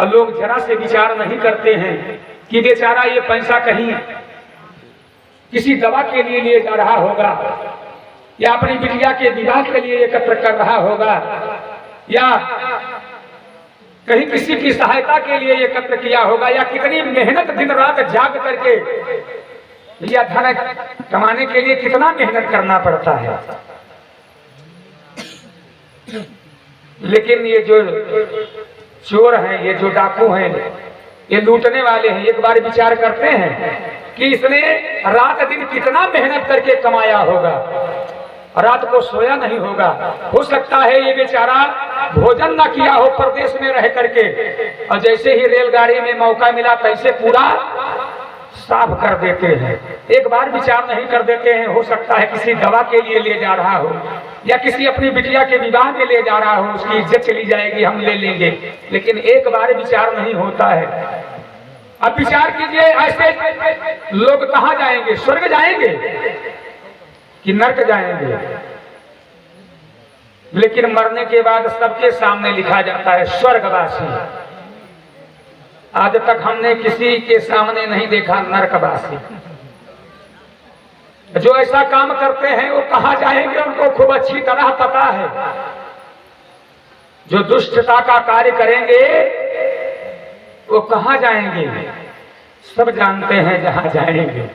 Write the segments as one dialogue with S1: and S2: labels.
S1: और लोग जरा से विचार नहीं करते हैं कि बेचारा ये पैसा कहीं किसी दवा के लिए जा रहा होगा, या अपनी बिटिया के विवाह के लिए एकत्र कर रहा होगा, या कहीं किसी की सहायता के लिए एकत्र किया होगा, या कितनी मेहनत दिन रात जाग करके या धन कमाने के लिए कितना मेहनत करना पड़ता है। लेकिन ये जो चोर हैं, ये जो डाकू हैं, ये लूटने वाले हैं, एक बार विचार करते हैं कि इसने रात दिन कितना मेहनत करके कमाया होगा, रात को सोया नहीं होगा। हो सकता है ये बेचारा भोजन ना किया हो प्रदेश में रह करके, और जैसे ही रेलगाड़ी में मौका मिला तैसे पूरा साफ कर देते हैं। एक बार विचार नहीं कर देते हैं, हो सकता है किसी दवा के लिए ले जा रहा हो, या किसी अपनी बिटिया के विवाह में ले जा रहा हो, उसकी इज्जत चली जाएगी, हम ले लेंगे। लेकिन एक बार विचार नहीं होता है। अब विचार कीजिए, ऐसे लोग कहाँ जाएंगे? स्वर्ग जाएंगे कि नरक जाएंगे? लेकिन मरने के बाद सबके सामने लिखा जाता है स्वर्गवासी। आज तक हमने किसी के सामने नहीं देखा नरकवासी। जो ऐसा काम करते हैं वो कहाँ जाएंगे उनको खूब अच्छी तरह पता है। जो दुष्टता का कार्य करेंगे वो कहाँ जाएंगे सब जानते हैं, जहां जाएंगे।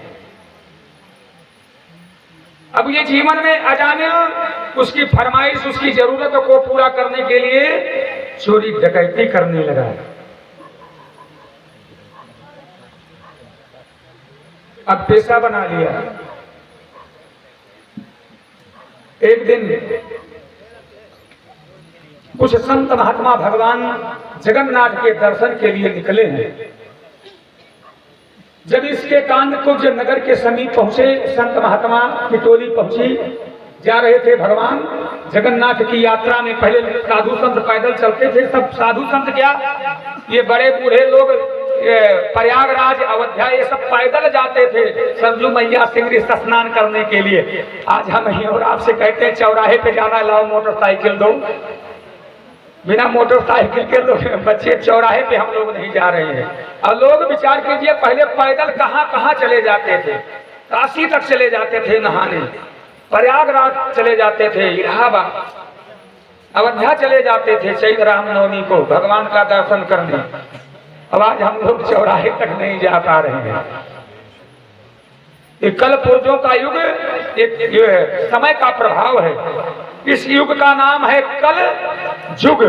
S1: अब ये जीवन में अजाने उसकी फरमाइश, उसकी जरूरतों को पूरा करने के लिए चोरी डकैती करने लगा। अब पेशा बना लिया। एक दिन कुछ संत महात्मा भगवान जगन्नाथ के दर्शन के लिए निकले हैं। जब इसके कांडकुब्ज नगर के समीप पहुंचे, संत महात्मा की टोली पहुंची, जा रहे थे भगवान जगन्नाथ की यात्रा में। पहले साधु संत पैदल चलते थे, सब साधु संत क्या, ये बड़े बूढ़े लोग प्रयागराज, अयोध्या, ये सब पैदल जाते थे सरजू मैया सिंगरी स्नान करने के लिए। आज हम ही और आपसे कहते हैं चौराहे पे जाना, लाओ मोटरसाइकिल दो। बिना मोटरसाइकिल के लोग बच्चे चौराहे पे हम लोग नहीं जा रहे हैं। और लोग विचार कीजिए, पहले पैदल कहाँ कहाँ चले जाते थे। काशी तक चले जाते थे नहाने, प्रयागराज चले जाते थे, इलाहाबाद, अयोध्या चले जाते थे चैत्र रामनवमी को भगवान का दर्शन करने। अब आज हम लोग चौराहे तक नहीं जा पा रहे हैं। ये कल पुर्जों का युग, एक समय का प्रभाव है। इस युग का नाम है कल युग,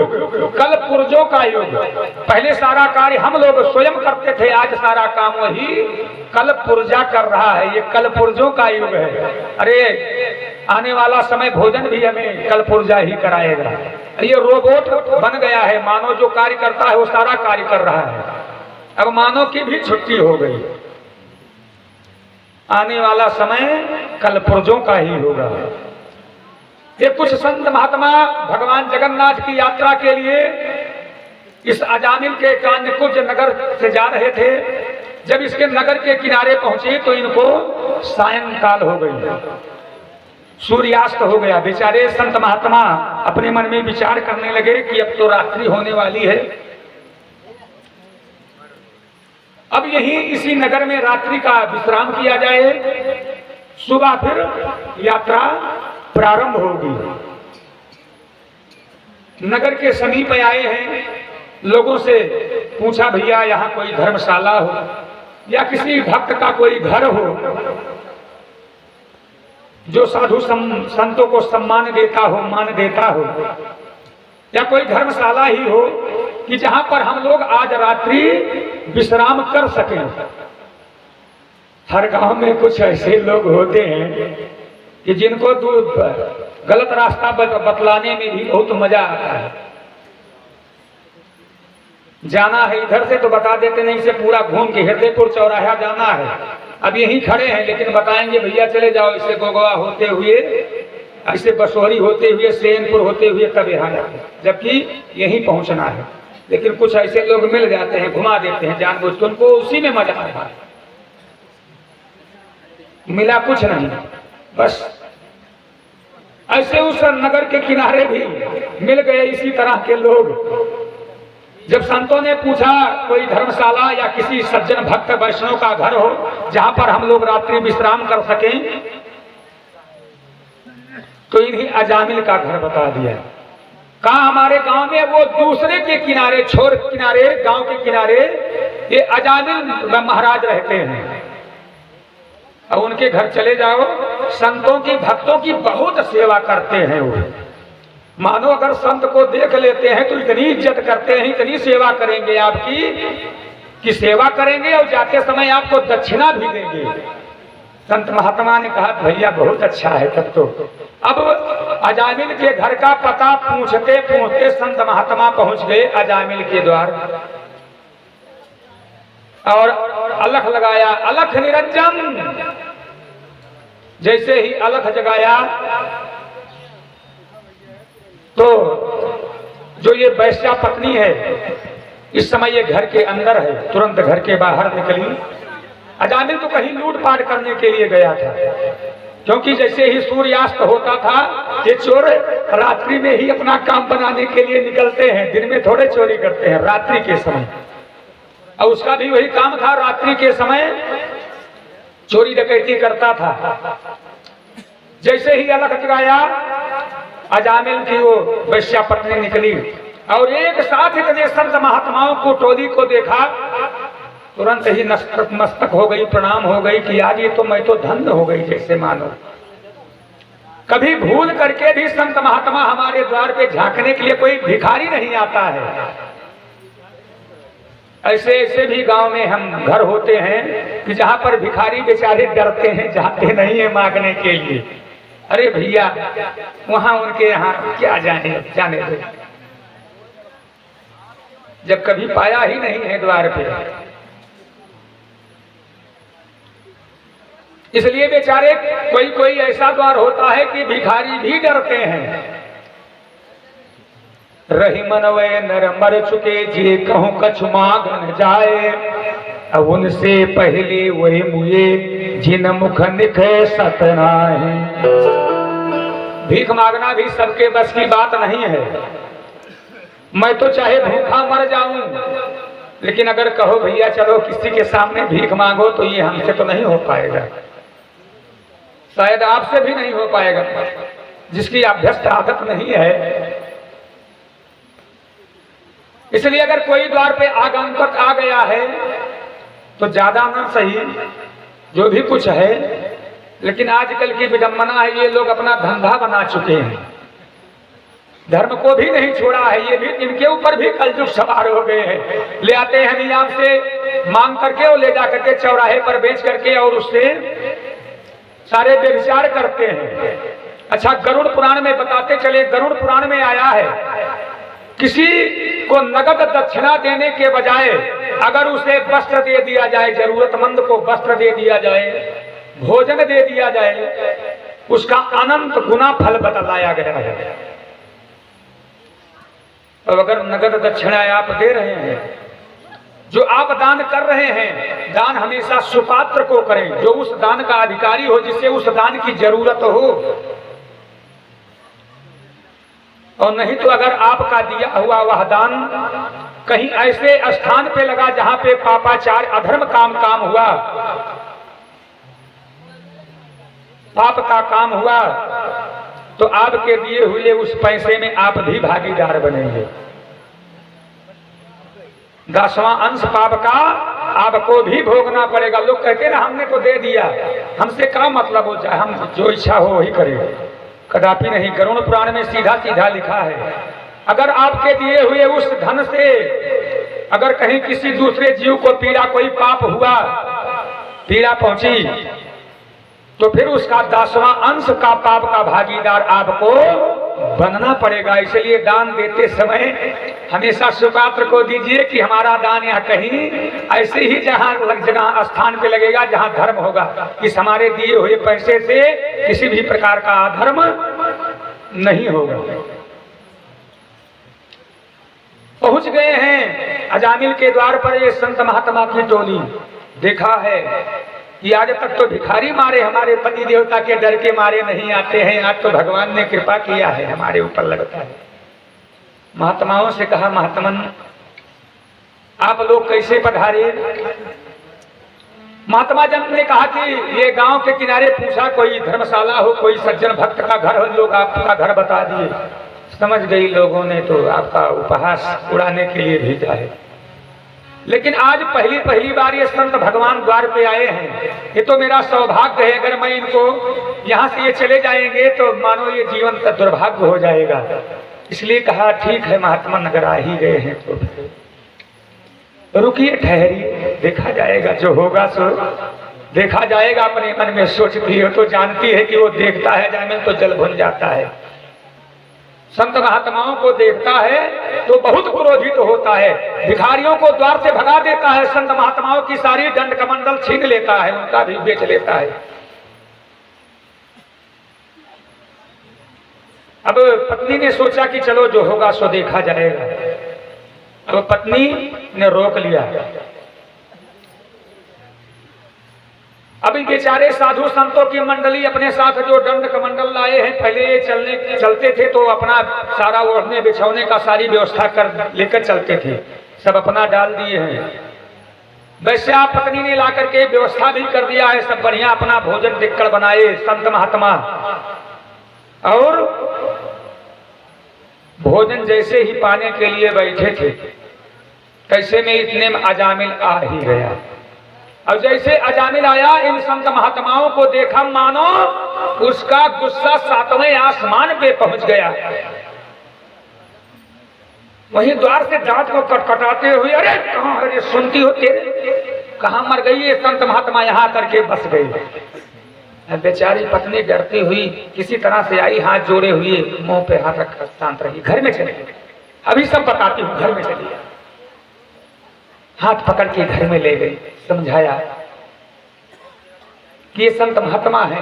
S1: कल पुर्जों का युग। पहले सारा कार्य हम लोग स्वयं करते थे, आज सारा काम वही कल पुर्जा कर रहा है। ये कल पुर्जों का युग है। अरे आने वाला समय भोजन भी हमें कल पुर्जा ही कराएगा। ये रोबोट बन गया है, मानव जो कार्य करता है वो सारा कार्य कर रहा है। अब मानव की भी छुट्टी हो गई। आने वाला समय कल पुर्जों का ही होगा। ये कुछ संत महात्मा भगवान जगन्नाथ की यात्रा के लिए इस अजामिल के कांडकुब्ज नगर से जा रहे थे। जब इसके नगर के किनारे पहुंचे तो इनको सायंकाल हो गई, सूर्यास्त हो गया। बेचारे संत महात्मा अपने मन में विचार करने लगे कि अब तो रात्रि होने वाली है, अब यही इसी नगर में रात्रि का विश्राम किया जाए, सुबह फिर यात्रा प्रारंभ होगी। नगर के समीप आए हैं, लोगों से पूछा भैया यहाँ कोई धर्मशाला हो या किसी भक्त का कोई घर हो जो साधु संतों को सम्मान देता हो, मान देता हो, या कोई धर्मशाला ही हो कि जहां पर हम लोग आज रात्रि विश्राम कर सकें। हर गांव में कुछ ऐसे लोग होते हैं कि जिनको गलत रास्ता बतलाने में भी बहुत मजा आता है। जाना है इधर से तो बता देते नहीं, से पूरा घूम के हृदयपुर चौराहा जाना है, अब यहीं खड़े हैं लेकिन बताएंगे भैया चले जाओ, इससे गोगवा होते हुए, ऐसे बसोहरी होते हुए, सेनपुर होते हुए तब यहाँ जाते, जबकि यहीं पहुंचना है। लेकिन कुछ ऐसे लोग मिल जाते हैं, घुमा देते हैं जानबूझ के, उनको उसी में मजा आता है। मिला कुछ नहीं, बस ऐसे उस नगर के किनारे भी मिल गए इसी तरह के लोग। जब संतों ने पूछा कोई धर्मशाला या किसी सज्जन भक्त वैष्णव का घर हो जहां पर हम लोग रात्रि विश्राम कर सकें, तो इन्हीं अजामिल का घर बता दिया। कहा हमारे गांव में वो दूसरे के किनारे, छोर किनारे, गांव के किनारे ये अजामिल महाराज रहते हैं, अब उनके घर चले जाओ। संतों की, भक्तों की बहुत सेवा करते हैं वो। मानो अगर संत को देख लेते हैं तो इतनी इज्जत करते हैं, इतनी सेवा करेंगे आपकी कि सेवा करेंगे और जाते समय आपको दक्षिणा भी देंगे। संत महात्मा ने कहा भैया बहुत अच्छा है तब तो। अब अजामिल के घर का पता पूछते पूछते संत महात्मा पहुंच गए अजामिल के द्वार और अलख लगाया, अलख निरंजन। जैसे ही अलख जगाया तो जो ये वैश्या पत्नी है इस समय ये घर के अंदर है, तुरंत घर के बाहर निकली। अजामिल तो कहीं लूटपाट करने के लिए गया था, क्योंकि जैसे ही सूर्यास्त होता था ये चोर रात्रि में ही अपना काम बनाने के लिए निकलते हैं, दिन में थोड़े चोरी करते हैं, रात्रि के समय। और उसका भी वही काम था, रात्रि के समय चोरी डकैती करता था। जैसे ही अलख जगाया अजामिल की वो वैश्या पत्नी निकली और एक साथ इतने संत महात्माओं को, टोली को देखा, तुरंत ही नतमस्तक हो गई, प्रणाम हो गई कि आज ये तो मैं तो धन्य हो गई जैसे मानो। कभी भूल करके भी संत महात्मा हमारे द्वार पे झांकने के लिए कोई भिखारी नहीं आता है। ऐसे ऐसे भी गांव में हम घर होते हैं कि जहां पर भिखारी बेचारे डरते हैं, जाते नहीं है मांगने के लिए। अरे भैया वहां उनके यहाँ क्या जाने दे, जब कभी पाया ही नहीं है द्वार पे। इसलिए बेचारे कोई कोई ऐसा द्वार होता है कि भिखारी भी डरते हैं। रही मनवे नर मर चुके जे कहूं कछु मांग न जाए, अब उनसे पहले वही मुए जिन मुख निखे सतनाहे। भीख मांगना भी सबके बस की बात नहीं है। मैं तो चाहे भूखा मर जाऊं, लेकिन अगर कहो भैया चलो किसी के सामने भीख मांगो तो ये हमसे तो नहीं हो पाएगा, शायद आपसे भी नहीं हो पाएगा, जिसकी अभ्यस्त आदत नहीं है। इसलिए अगर कोई द्वार पे आगंतुक आ गया है तो ज्यादा ना सही, जो भी कुछ है, लेकिन आजकल की विडंबना है ये लोग अपना धंधा बना चुके हैं, धर्म को भी नहीं छोड़ा है। ये भी इनके ऊपर भी कलयुग सवार हो गए हैं। ले आते हैं हम आपसे मांग करके और ले जा करके चौराहे पर बेच करके और उससे सारे व्यभिचार करते हैं। अच्छा, गरुड़ पुराण में बताते चले, गरुड़ पुराण में आया है किसी को नगद दक्षिणा देने के बजाय अगर उसे वस्त्र दे दिया जाए, जरूरतमंद को वस्त्र दे दिया जाए, भोजन दे दिया जाए, उसका अनंत गुना फल बतलाया गया है। अब अगर नगद दक्षिणा आप दे रहे हैं, जो आप दान कर रहे हैं, दान हमेशा सुपात्र को करें, जो उस दान का अधिकारी हो, जिससे उस दान की जरूरत हो। और नहीं तो अगर आपका दिया हुआ वह दान कहीं ऐसे स्थान पे लगा जहां पे पापाचार, अधर्म काम हुआ, पाप का काम हुआ, तो आपके दिए हुए उस पैसे में आप भी भागीदार बनेंगे। 10वां अंश पाप का आपको भी भोगना पड़ेगा। लोग कहते ना हमने तो दे दिया, हमसे क्या मतलब हो जाए, हम जो इच्छा हो वही करें, कदापि नहीं। गरुड़ पुराण में सीधा सीधा लिखा है, अगर आपके दिए हुए उस धन से अगर कहीं किसी दूसरे जीव को पीड़ा, कोई पाप हुआ, पीड़ा पहुंची, तो फिर उसका 10वां अंश का पाप का भागीदार आपको बनना पड़ेगा। इसलिए दान देते समय हमेशा सुपात्र को दीजिए कि हमारा दान यहाँ कहीं ऐसे ही जगह स्थान पे लगेगा जहाँ धर्म होगा, कि हमारे दिए हुए पैसे से किसी भी प्रकार का अधर्म नहीं होगा। पहुंच गए हैं अजामिल के द्वार पर ये संत महात्मा की टोली। देखा है कि आज तक तो भिखारी मारे हमारे पति देवता के डर के मारे नहीं आते हैं, आज तो भगवान ने कृपा किया है हमारे ऊपर, लगता है। महात्माओं से कहा, महात्मन आप लोग कैसे पधारे? महात्मा जन ने कहा कि ये गांव के किनारे पूछा कोई धर्मशाला हो, कोई सज्जन भक्त का घर हो, लोग आपका घर बता दिए। समझ गई लोगों ने तो आपका उपहास उड़ाने के लिए भेजा है। लेकिन आज पहली बार ये संत भगवान द्वार पे आए हैं। ये तो मेरा सौभाग्य है। अगर मैं इनको यहाँ से ये चले जाएंगे तो मानो ये जीवन का दुर्भाग्य हो जाएगा। इसलिए कहा ठीक है महात्मा नगर आ ही गए हैं तो रुकिए, ठहरिए, देखा जाएगा, जो होगा सो देखा जाएगा। अपने मन में सोचती हो तो जानती है कि वो देखता है जामिन तो जल भुन जाता है। संत महात्माओं को देखता है तो बहुत क्रोधित होता है, भिखारियों को द्वार से भगा देता है, संत महात्माओं की सारी दंड कमंडल छीन लेता है, उनका भी बेच लेता है। अब पत्नी ने सोचा कि चलो जो होगा सो देखा जाएगा। अब पत्नी ने रोक लिया। अभी बेचारे साधु संतों की मंडली अपने साथ जो दंड कमंडल लाए हैं, पहले ये चलते थे तो अपना सारा ओढ़ने बिछौने का सारी व्यवस्था कर लेकर चलते थे, सब अपना डाल दिए हैं। वैसे आप पत्नी ने ला करके व्यवस्था भी कर दिया है, सब बढ़िया अपना भोजन टिक्कड़ बनाए संत महात्मा। और भोजन जैसे ही पाने के लिए बैठे थे, कैसे में इतने में अजामिल आ ही गया। और जैसे अजामिल आया, इन संत महात्माओं को देखा, मानो उसका गुस्सा 7वें आसमान पे पहुंच गया। वहीं द्वार से दांत को कटकटाते हुए, अरे कहाँ, अरे सुनती हो तेरे, कहाँ मर गई ये संत महात्मा, यहाँ करके बस गई। बेचारी पत्नी डरती हुई किसी तरह से आई, हाथ जोड़े हुए, मुंह पे हाथ रखकर शांत रही। घर में चले, अभी सब बताती हूँ, घर में चली। हाथ पकड़ के घर में ले गई, समझाया कि ये संत महात्मा है,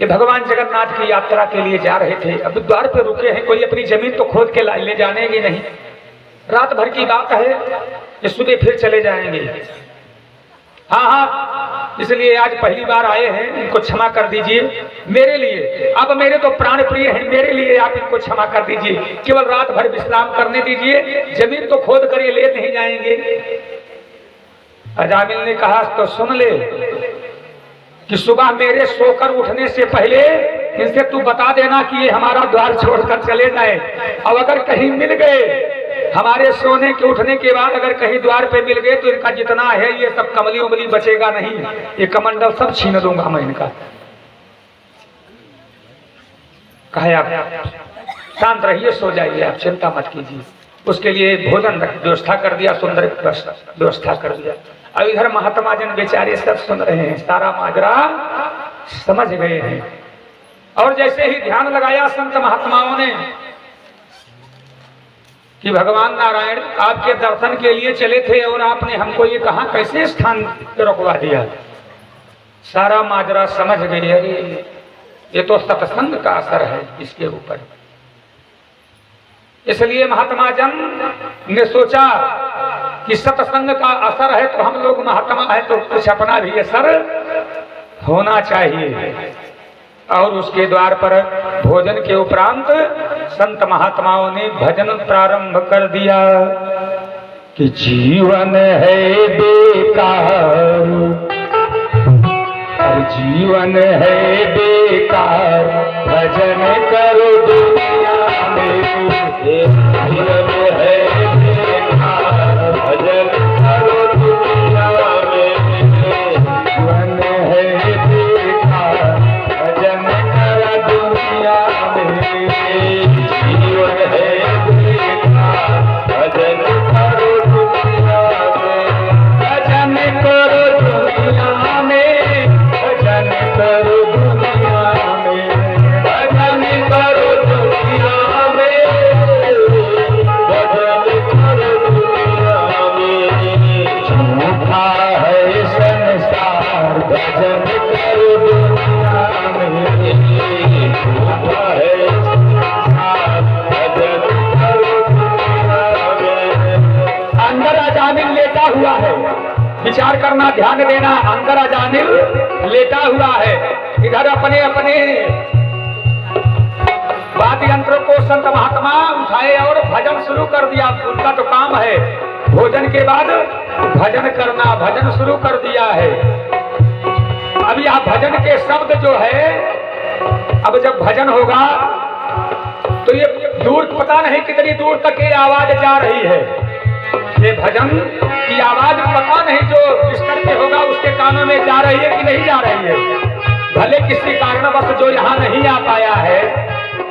S1: ये भगवान जगन्नाथ की यात्रा के लिए जा रहे थे, अब द्वार पे रुके हैं, कोई अपनी जमीन तो खोद के ले जाने की नहीं, रात भर की बात है, ये सुबह फिर चले जाएंगे। हाँ, इसलिए आज पहली बार आए हैं, इनको क्षमा कर दीजिए मेरे लिए। अब मेरे तो प्राण प्रिय हैं, मेरे लिए आप इनको क्षमा कर दीजिए, केवल रात भर विश्राम करने दीजिए, जमीन तो खोद कर ये ले नहीं जाएंगे। अजामिल ने कहा तो सुन ले कि सुबह मेरे सोकर उठने से पहले इनसे तू बता देना कि ये हमारा द्वार छोड़कर चले जाए। अब अगर कहीं मिल गए, हमारे सोने के उठने के बाद अगर कहीं द्वार पे मिल गए तो इनका जितना है ये सब कमली उमली बचेगा नहीं, ये कमंडल सब छीन दूंगा मैं इनका। कहे आप शांत रहिए, सो जाइए, आप चिंता मत कीजिए। उसके लिए भोजन व्यवस्था कर दिया, सुंदर व्यवस्था कर दिया। अब इधर महात्मा जन बेचारे सब सुन रहे हैं, सारा माजरा समझ गए हैं। और जैसे ही ध्यान लगाया संत महात्माओं ने कि भगवान नारायण आपके दर्शन के लिए चले थे और आपने हमको ये कहां कैसे स्थान पे रुकवा दिया, सारा माजरा समझ गए। अरे ये तो सत्संग का असर है इसके ऊपर। इसलिए महात्मा जन ने सोचा कि सत्संग का असर है तो हम लोग महात्मा है तो कुछ अपना भी असर होना चाहिए। और उसके द्वार पर भोजन के उपरांत संत महात्माओं ने भजन प्रारंभ कर दिया कि जीवन है बेकार, जीवन है बेकार, भजन करो दुनिया में, जीवन है बेकार, भजन करो दुनिया में, जीवन है बेकार, भजन करो दुनिया में, जीवन है बेकार, भजन करो दुनिया में, भजन करो दुनिया में, भजन करो दुनिया में, भजन करो दुनिया में, भजन करो दुनिया में। झूठा है संसार, भजन करो दुनिया में, झूठा है संसार, भजन करो दुनिया में। अंदर अजामिल लेटा हुआ है, विचार करना, ध्यान देना। अंदर अजामिल लेटा हुआ है, इधर अपने अपने वाद्य यंत्र को संत महात्मा उठाए और भजन शुरू कर दिया। उनका तो काम है भोजन के बाद भजन करना, भजन शुरू कर दिया है। अब यह भजन के शब्द जो है, अब जब भजन होगा तो ये दूर, पता नहीं कितनी दूर तक ये आवाज जा रही है। ये भजन की आवाज पता नहीं जो स्तर पे होगा उसके कानों में जा रही है कि नहीं जा रही है। भले किसी कारणवश जो यहाँ नहीं आ पाया है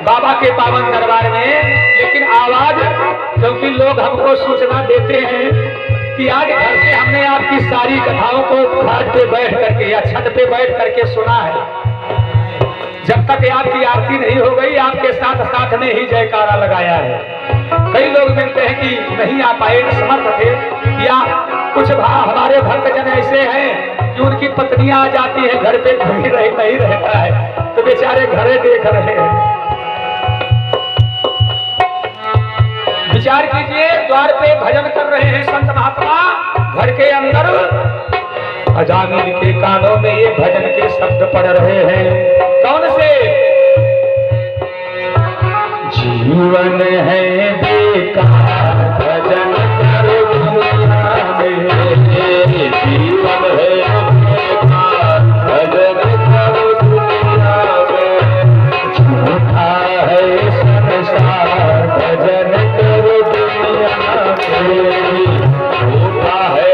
S1: बाबा के पावन दरबार में, लेकिन आवाज, क्योंकि लोग हमको सूचना देते हैं कि आज घर से हमने आपकी सारी कथाओं को घाट पे बैठ करके या छत पे बैठ करके सुना है। जब तक आपकी आरती नहीं हो गई आपके साथ साथ में ही जयकारा लगाया है। कई लोग मिलते हैं कि नहीं आ पाए, समर्थ थे, या कुछ हमारे भक्तजन ऐसे हैं कि उनकी पत्नियां आ जाती हैं घर पे, नहीं रहता है तो बेचारे घरे देख रहे हैं। विचार कीजिए, द्वार पे भजन कर रहे हैं संत महात्मा, घर के अंदर अजामिल के कानों में ये भजन के शब्द पड़ रहे हैं। कौन से? जीवन है बेकार भजन करो दुनिया में, जीवन है बेकार भजन करो दुनिया में, झूठा है संसार भजन करो दुनिया में, झूठा है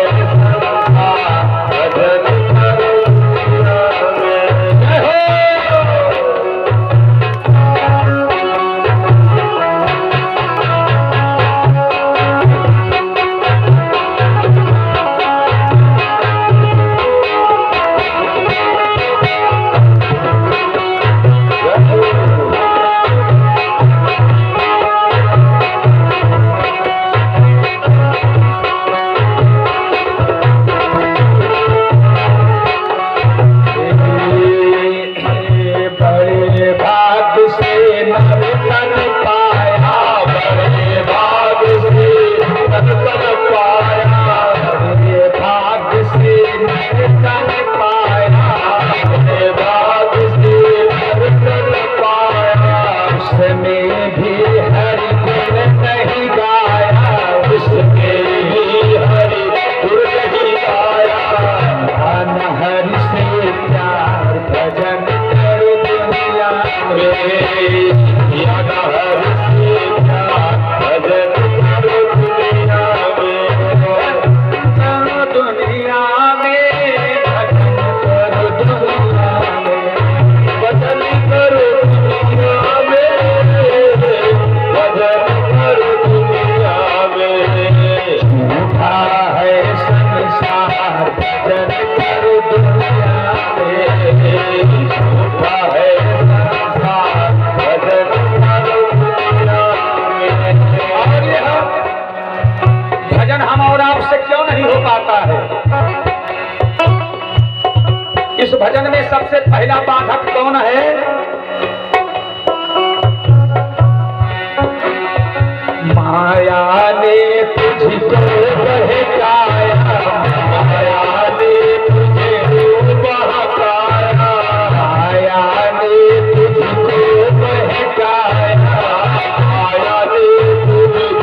S1: इस भजन में सबसे पहला बाधक कौन है? माया ने तुझको बहकाया, माया ने तुझे बहकाया, माया ने तुझको बहकाया, माया ने तुझको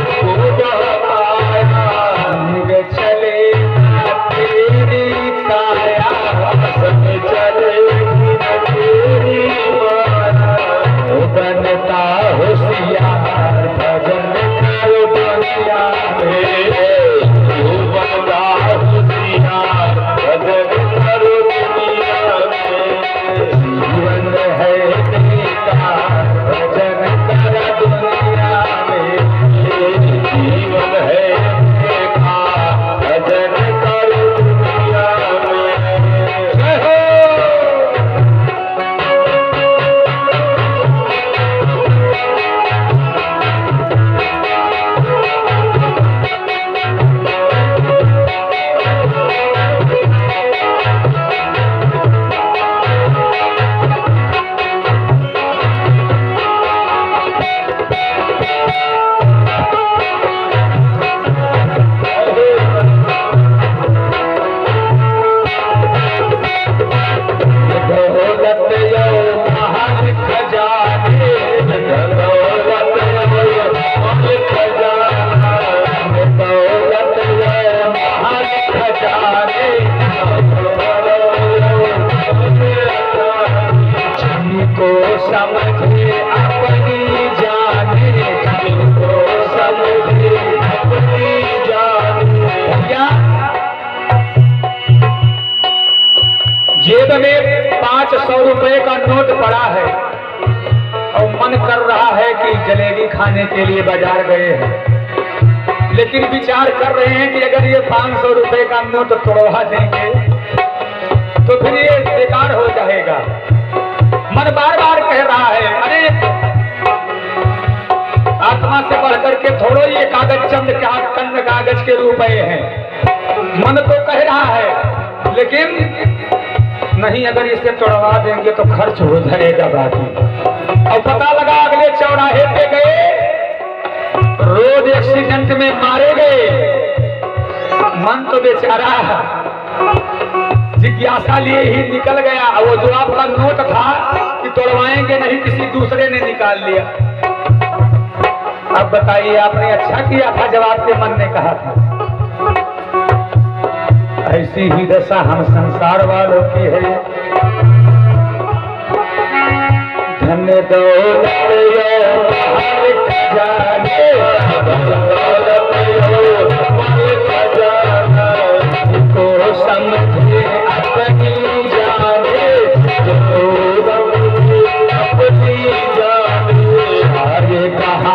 S1: बहकाया, चले तेरी काया, चलेगी तेरी माया, बनता होशियार भजन करो दुनिया में। रुपए का नोट पड़ा है और मन कर रहा है कि जलेबी खाने के लिए बाजार गए हैं, लेकिन विचार कर रहे हैं कि अगर ये 500 रुपए का नोट तोड़वा देंगे तो फिर ये बेकार हो जाएगा। मन बार बार कह रहा है अरे आत्मा से बढ़कर के थोड़ो ये कागज चंद कागज के रुपए हैं। मन तो कह रहा है लेकिन नहीं, अगर इसे तोड़वा देंगे तो खर्च हो जाएगा बाकी। और पता लगा अगले चौराहे पे गए, रोड एक्सीडेंट में मारे गए। मन तो बेचारा जिज्ञासा लिए ही निकल गया। वो जो आपका नोट था कि तोड़वाएंगे नहीं, किसी दूसरे ने निकाल लिया। अब बताइए, आपने अच्छा किया था जब आपके मन ने कहा था। ऐसी ही दशा हम संसार वालों की है। धन दौलत जाने को समझे अपनी जाने, अपनी जाने आगे कहा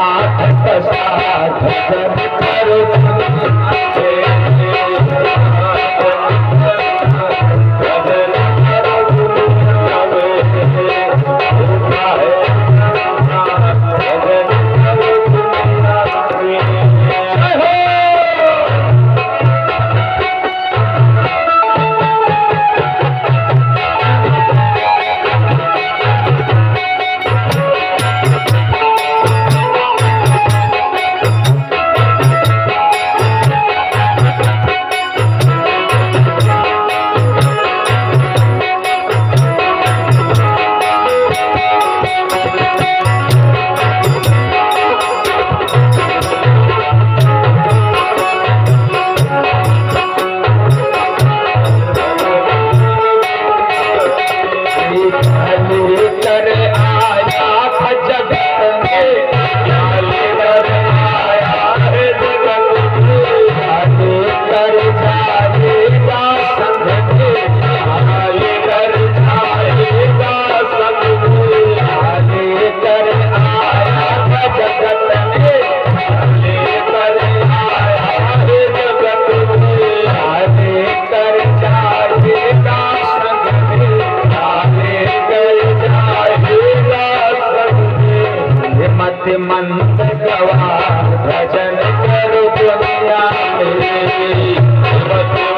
S1: भजन करो दुनिया में, भजन करो दुनिया में, भजन करो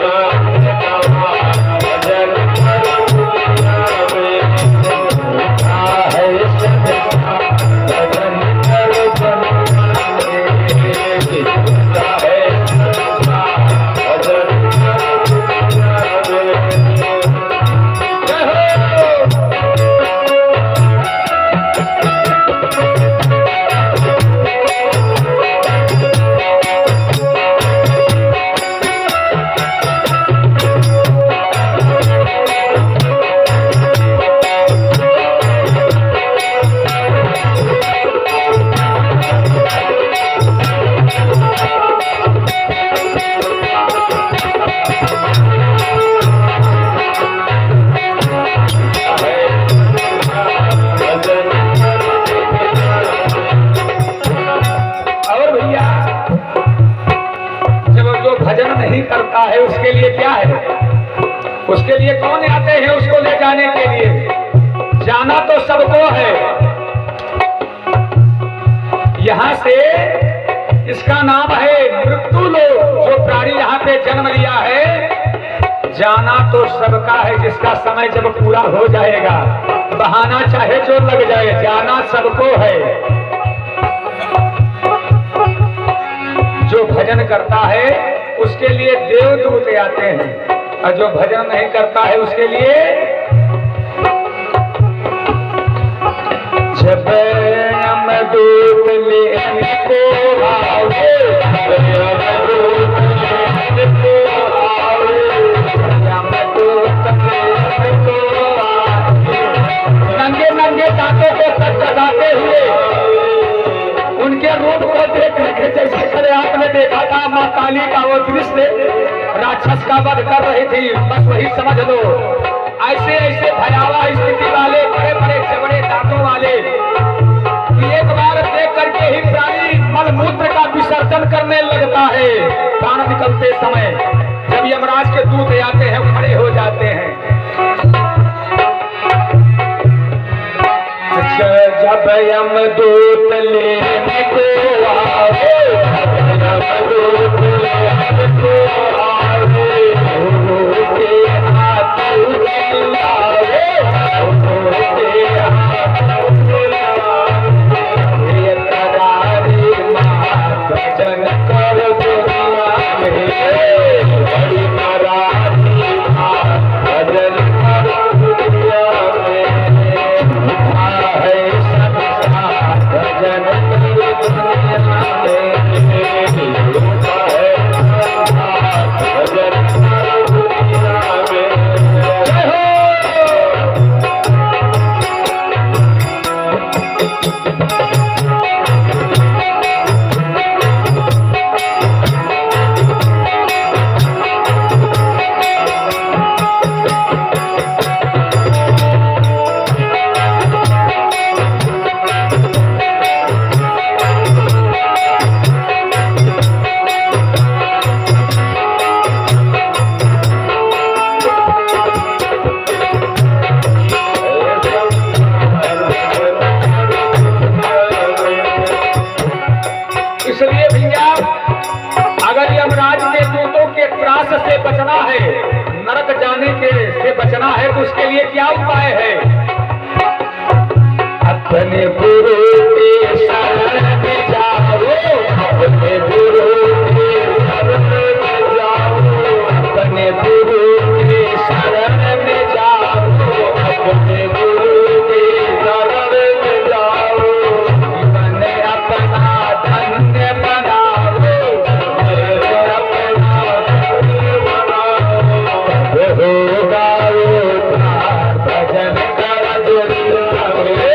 S1: दुनिया करता है उसके लिए क्या है? उसके लिए कौन आते हैं उसको ले जाने के लिए? जाना तो सबको है। यहाँ से इसका नाम है मृत्यु लोक। जो प्राणी यहाँ पे जन्म लिया है, जाना तो सबका है। जिसका समय जब पूरा हो जाएगा, बहाना चाहे जो लग जाए, जाना सबको है। जो भजन करता है उसके लिए देवदूत आते हैं, और जो भजन नहीं करता है उसके लिए जब यमदूत लेने को आवे, यमदूत लेने को आवे, यमदूत लेने को आवे। नंगे नंगे दांतों को कटकटाते हुए उनके रूप को देख रहे, जैसे खड़े हाथ में देखा था माँ काली का वो दृश्य, राक्षस का वध कर रही थी, बस वही समझ लो। ऐसे ऐसे भयावह स्थिति वाले बड़े बड़े चबड़े दांतों वाले कि एक बार देख करके ही प्राणी मलमूत्र का विसर्जन करने लगता है। प्राण निकलते समय जब यमराज के दूत आते हैं खड़े हो जाते हैं। जब यमदूत लेने को आए, यमदूत लेने को आए, के हाथ लाए, के हाथ लाए, करारी माँ भजन कर दुनिया में, बड़ी करारी माँ भजन कर दुनिया में, है संसार भजन कर दुनिया में, भजन कर दुनिया में। इसलिए भैया अगर यमराज के दूतों के त्रास से बचना है, नरक जाने के से बचना है, तो उसके लिए क्या उपाय है? अपने गुरु के शरण में जाओ, अपने गुरु के शरण में जाओ, अपने गुरु के शरण में जाओ, अपने गुरु के शरण में जाओ, जीवन अपना धन्य बनाओ, अपना धन्य बनाओ, होगा उद्धार भजन कर दुनिया में।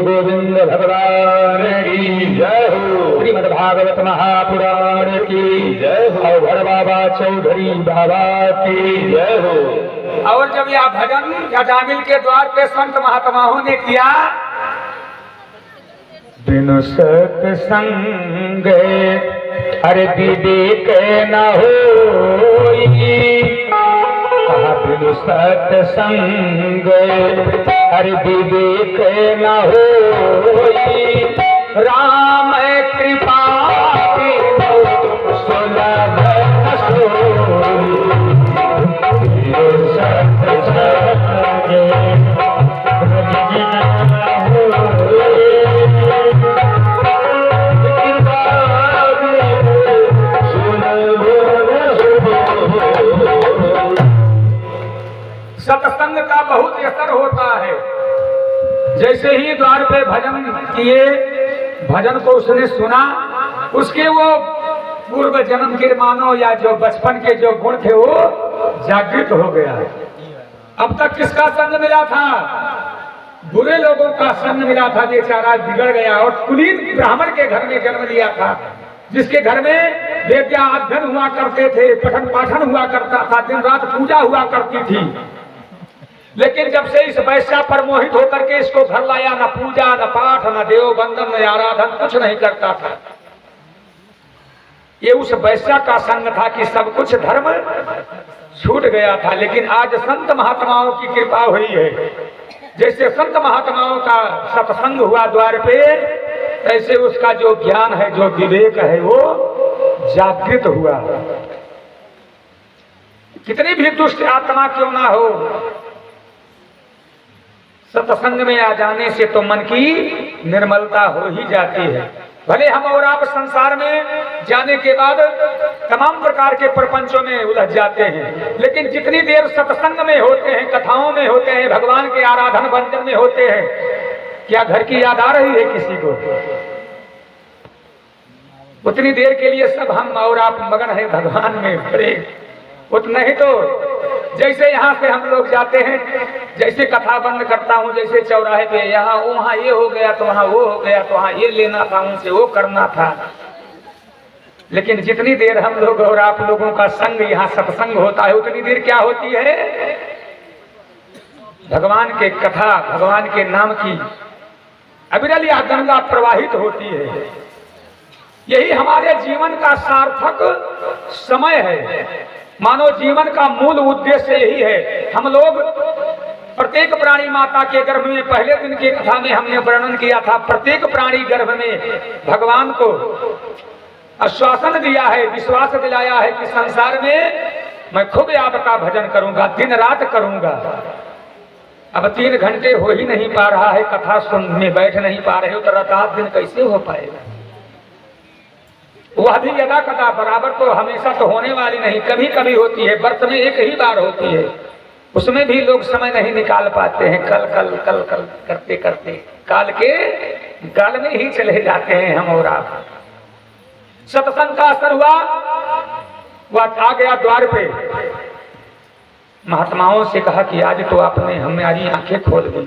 S1: गोविंद भगवान की जय हो। श्रीमद् भागवत महापुराण की जय हो। और भर बाबा चौधरी बाबा की जय हो। और जब यह भजन गजामिल के द्वार पे संत महात्माओं ने किया, बिनु सत्संग अरे विवेक न होई, बिनु सत्संग हर विवेक न होई, राम कृपा सुलभ न सोई, बिनु सत्संग सत्संग का बहुत असर होता है। जैसे ही द्वार पे भजन किए, भजन को उसने सुना, उसके वो पूर्व जन्म के मानो या जो बचपन के जो गुण थे वो जागृत हो गया है। अब तक किसका संग मिला था? बुरे लोगों का संग मिला था, बेचारा बिगड़ गया और कुलीन ब्राह्मण के घर में जन्म लिया था, जिसके घर में विद्या अध्ययन हुआ करते थे, पठन पाठन हुआ करता था, दिन रात पूजा हुआ करती थी। लेकिन जब से इस वैश्या पर मोहित होकर के इसको घर लाया, न पूजा न पाठ न देव बंदन न आराधन कुछ नहीं करता था। ये उस वैश्या का संग था कि सब कुछ धर्म छूट गया था। लेकिन आज संत महात्माओं की कृपा हुई है, जैसे संत महात्माओं का सत्संग हुआ द्वार पे, ऐसे उसका जो ज्ञान है, जो विवेक है, वो जागृत हुआ। कितनी भी दुष्ट आत्मा क्यों ना हो, सत्संग में आ जाने से तो मन की निर्मलता हो ही जाती है। भले हम और आप संसार में जाने के बाद तमाम प्रकार के प्रपंचों में उलझ जाते हैं, लेकिन जितनी देर सत्संग में होते हैं, कथाओं में होते हैं, भगवान के आराधन भंजन में होते हैं, क्या घर की याद आ रही है किसी को? उतनी देर के लिए सब हम और आप मगन है भगवान में बड़े। उतना ही तो जैसे यहाँ से हम लोग जाते हैं, जैसे कथा बंद करता हूँ, जैसे चौराहे पे यहाँ वहाँ ये हो गया तो वहाँ वो हो गया तो वहाँ ये लेना था, उनसे वो करना था। लेकिन जितनी देर हम लोग और आप लोगों का संग यहाँ सत्संग होता है, उतनी देर क्या होती है? भगवान के कथा, भगवान के नाम की अविरल या गंगा प्रवाहित होती है। यही हमारे जीवन का सार्थक समय है। मानव जीवन का मूल उद्देश्य यही है। हम लोग प्रत्येक प्राणी माता के गर्भ में, पहले दिन की कथा में हमने वर्णन किया था, प्रत्येक प्राणी गर्भ में भगवान को आश्वासन दिया है, विश्वास दिलाया है कि संसार में मैं खूब आपका भजन करूंगा, दिन रात करूंगा। अब 3 घंटे हो ही नहीं पा रहा है, कथा सुनने बैठ नहीं पा रहे हो, तो रात दिन कैसे हो पाएगा? वह भी यदा कदा बराबर तो हमेशा तो होने वाली नहीं, कभी कभी होती है, वर्ष में एक ही बार होती है। उसमें भी लोग समय नहीं निकाल पाते हैं। कल कल कल कल करते करते काल के गाल में ही चले जाते हैं हम और आप। सत्संग का असर हुआ, वह आ गया द्वार पे, महात्माओं से कहा कि आज तो आपने हमारी आंखें खोल दी।